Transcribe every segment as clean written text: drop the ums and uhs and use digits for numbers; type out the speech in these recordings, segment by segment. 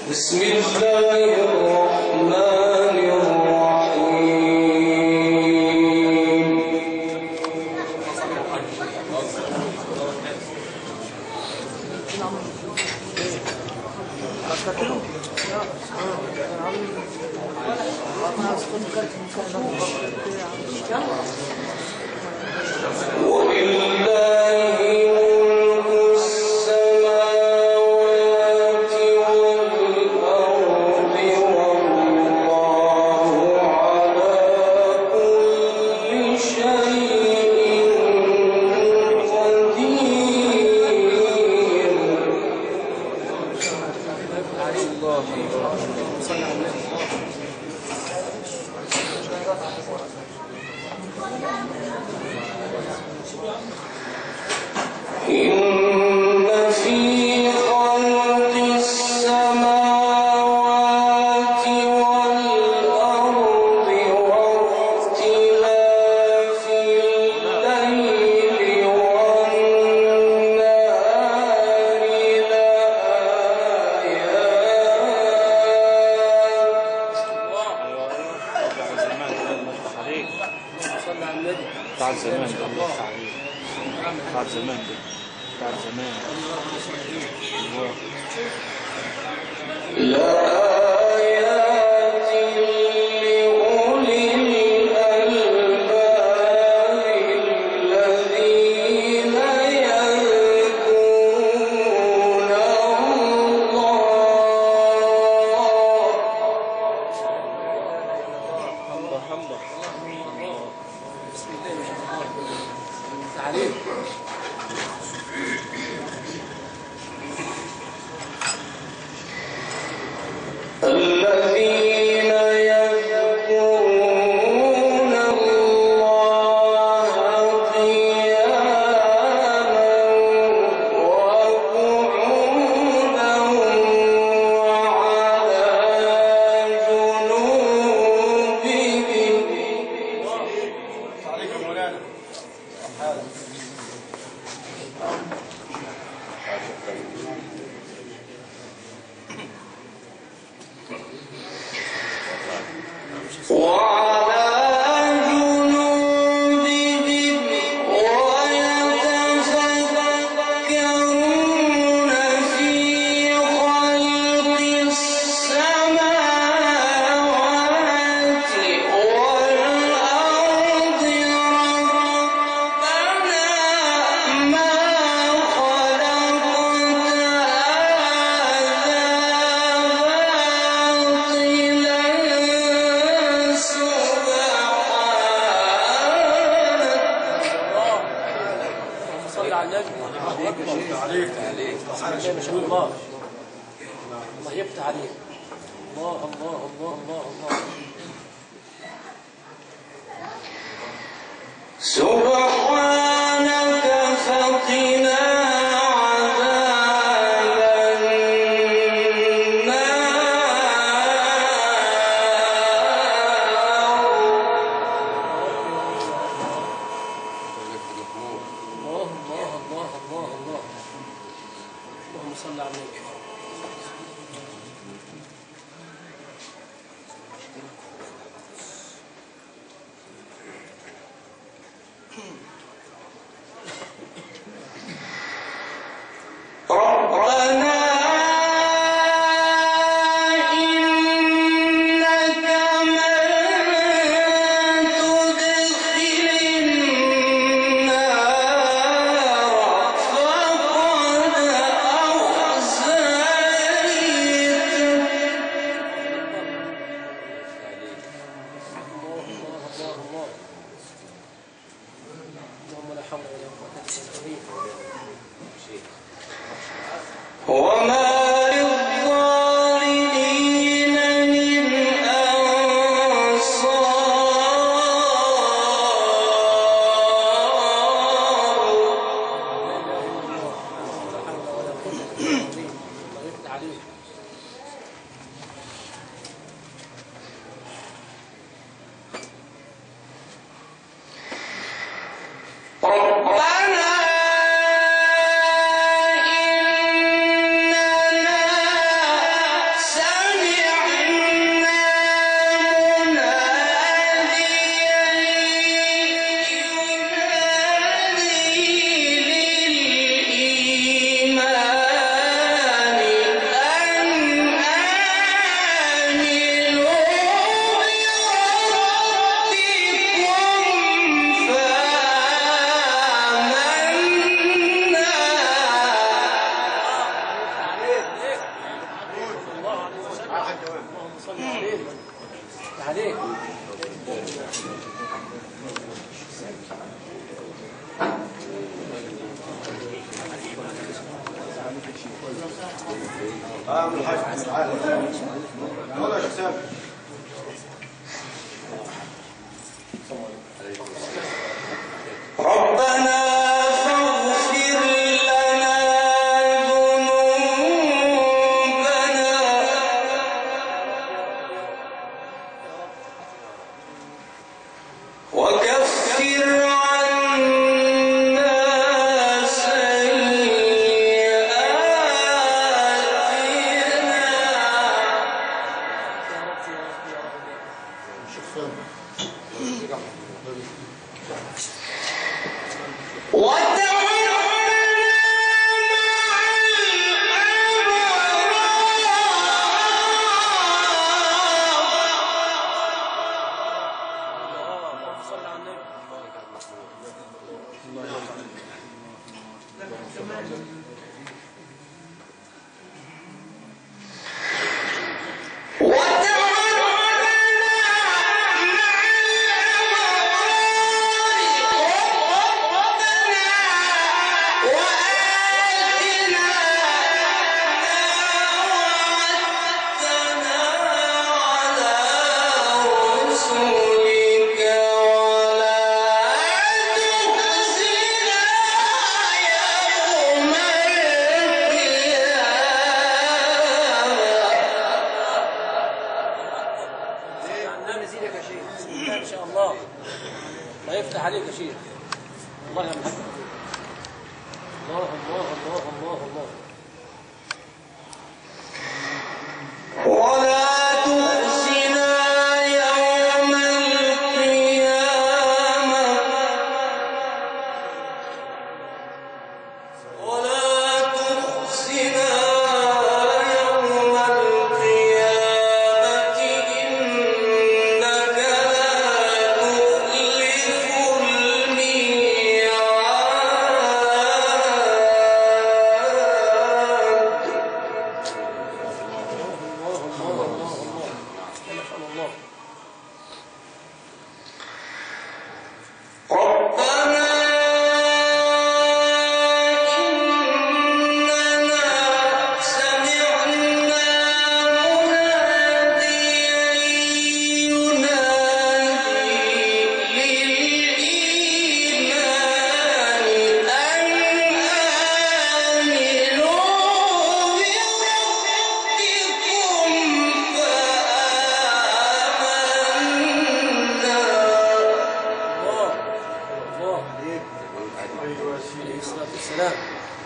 بسم الله الرحمن الرحيم ولله ملك السماوات والأرض والله على كل شيء قدير. إن في خلق السماوات والأرض واختلاف الليل والنهار بعد زمان بعد زمان بعد زمان لآيات لأولي الألباب الذين يذكرون الذين يذكرون الله قياما وقعودا وعلى جنوبهم ويتفكرون في خلق السماوات والأرض ربنا ما خلقت الله يفتح عليك. الله الله الله الله الله. سبحانك فقنا عذاب الله الله الله الله الله. اللهم صل على النبي. ربنا إنك من تدخل النار فقد أخزيته. الله الله الله الله. اللهم لا حول ولا قوة إلا بالله. وما للظالمين من أنصار. عم الحاج تعال والله يا حسام. ربنا فاغفر لنا ذنوبنا وكفر عنا عليك يا شيخ. الله يرحمك. الله الله الله الله الله. ولا تخزنا يوم القيامة ولا تخزنا يوم القيامة إنك لا تخلف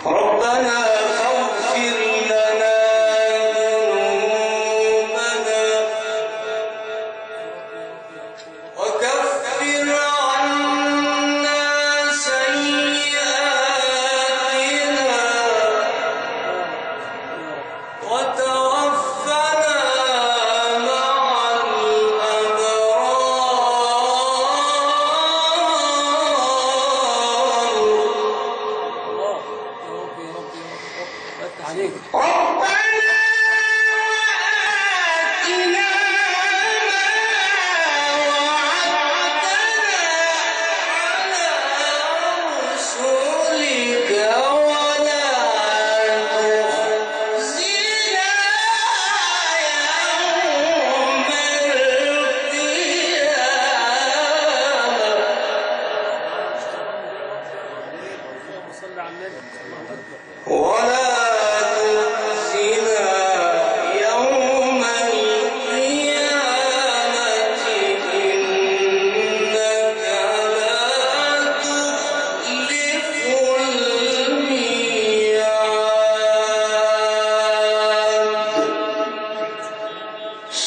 ربنا فاغفر لنا ذنوبنا وكفر عنا سيئاتنا وتوفنا مع عليك. ربنا آتنا ما وعدتنا على رسلك ولا تخزنا يوم القيامة صل على النبي. الله أكبر. ولا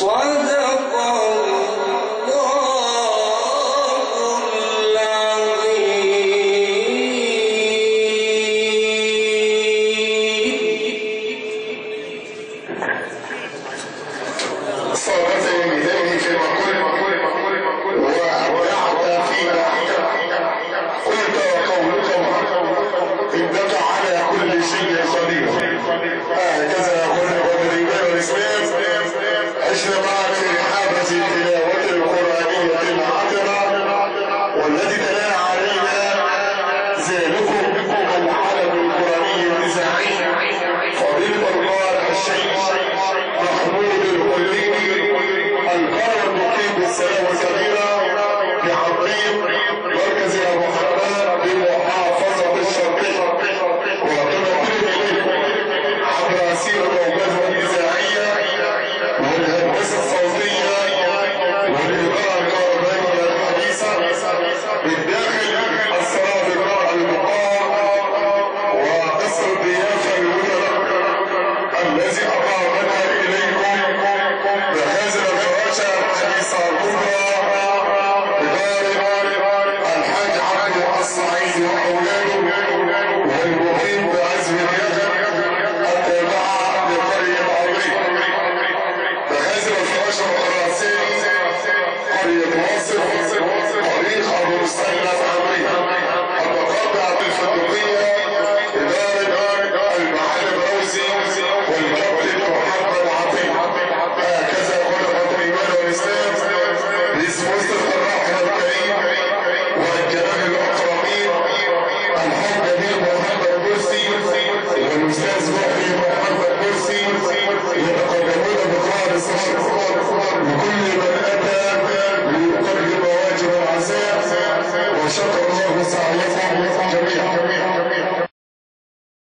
صدق الله العظيم. صارت يديه في مقول وأبدعت فيما قلت وقولك إنك على كل شيء قدير. هكذا يقول الإيمان والإسلام. عشنا معك في رحابة التلاوة القرآنية العطرة والتي تلا علينا ذلكم العلم القرآني الإذاعي فضيلة باسم أسرة الراحل الكريم والجناب الأكرمين الحاج نبيل محمد مرسي والأستاذ محي محمد مرسي يتقدمون بقراءة الصلاة لكل من أتى ليقدم واجب العزاء وشكر الله سعيه